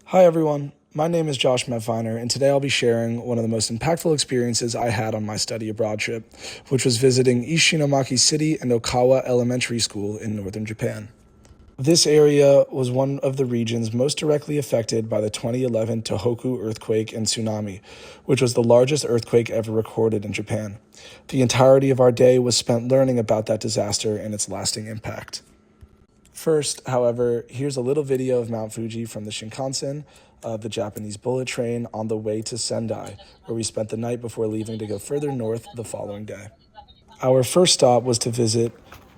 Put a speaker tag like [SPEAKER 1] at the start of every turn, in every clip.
[SPEAKER 1] Hi everyone, my name is Josh Medfiner, and today I'll be sharing one of the most impactful experiences I had on my study abroad trip, which was visiting Ishinomaki City and Okawa Elementary School in northern Japan. This area was one of the regions most directly affected by the 2011 Tohoku earthquake and tsunami, which was the largest earthquake ever recorded in Japan. The entirety of our day was spent learning about that disaster and its lasting impact. First, however, here's a little video of Mount Fuji from the Shinkansen, the Japanese bullet train, on the way to Sendai, where we spent the night before leaving to go further north the following day. Our first stop was to visit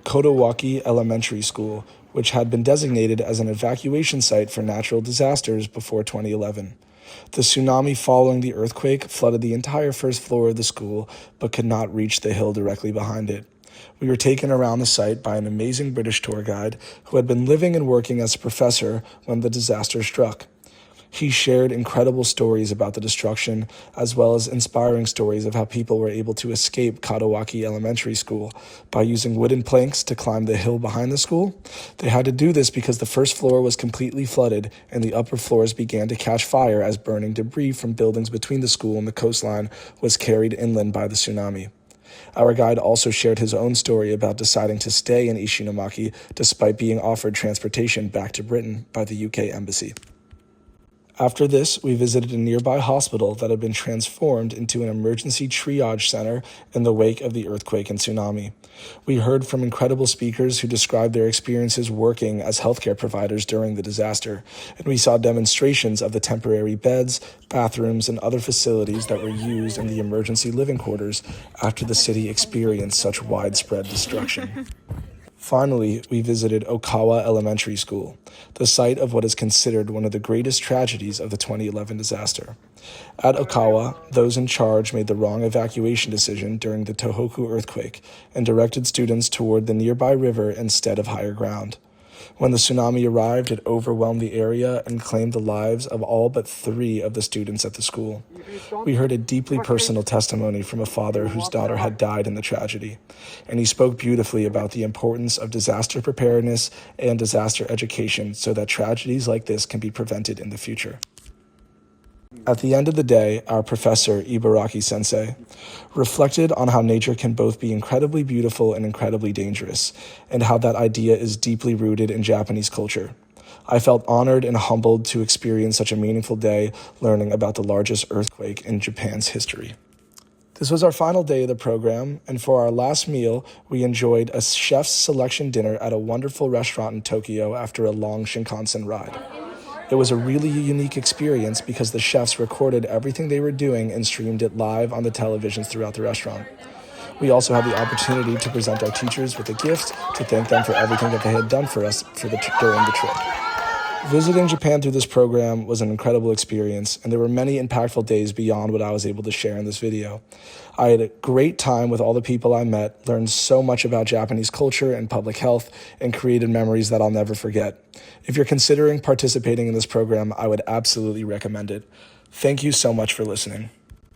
[SPEAKER 1] Kodowaki Elementary School, which had been designated as an evacuation site for natural disasters before 2011. The tsunami following the earthquake flooded the entire first floor of the school, but could not reach the hill directly behind it. We were taken around the site by an amazing British tour guide who had been living and working as a professor when the disaster struck. He shared incredible stories about the destruction, as well as inspiring stories of how people were able to escape Kodowaki Elementary School by using wooden planks to climb the hill behind the school. They had to do this because the first floor was completely flooded and the upper floors began to catch fire as burning debris from buildings between the school and the coastline was carried inland by the tsunami. Our guide also shared his own story about deciding to stay in Ishinomaki despite being offered transportation back to Britain by the UK Embassy. After this, we visited a nearby hospital that had been transformed into an emergency triage center in the wake of the earthquake and tsunami. We heard from incredible speakers who described their experiences working as healthcare providers during the disaster, and we saw demonstrations of the temporary beds, bathrooms, and other facilities that were used in the emergency living quarters after the city experienced such widespread destruction. Finally, we visited Okawa Elementary School, the site of what is considered one of the greatest tragedies of the 2011 disaster. At Okawa, those in charge made the wrong evacuation decision during the Tohoku earthquake and directed students toward the nearby river instead of higher ground. When the tsunami arrived, it overwhelmed the area and claimed the lives of all but 3 of the students at the school. We heard a deeply personal testimony from a father whose daughter had died in the tragedy, and he spoke beautifully about the importance of disaster preparedness and disaster education so that tragedies like this can be prevented in the future. At the end of the day, our professor, Ibaraki-sensei, reflected on how nature can both be incredibly beautiful and incredibly dangerous, and how that idea is deeply rooted in Japanese culture. I felt honored and humbled to experience such a meaningful day learning about the largest earthquake in Japan's history. This was our final day of the program, and for our last meal, we enjoyed a chef's selection dinner at a wonderful restaurant in Tokyo after a long Shinkansen ride. It was a really unique experience because the chefs recorded everything they were doing and streamed it live on the televisions throughout the restaurant. We also had the opportunity to present our teachers with a gift to thank them for everything that they had done for us during the trip. Visiting Japan through this program was an incredible experience, and there were many impactful days beyond what I was able to share in this video. I had a great time with all the people I met, learned so much about Japanese culture and public health, and created memories that I'll never forget. If you're considering participating in this program, I would absolutely recommend it. Thank you so much for listening.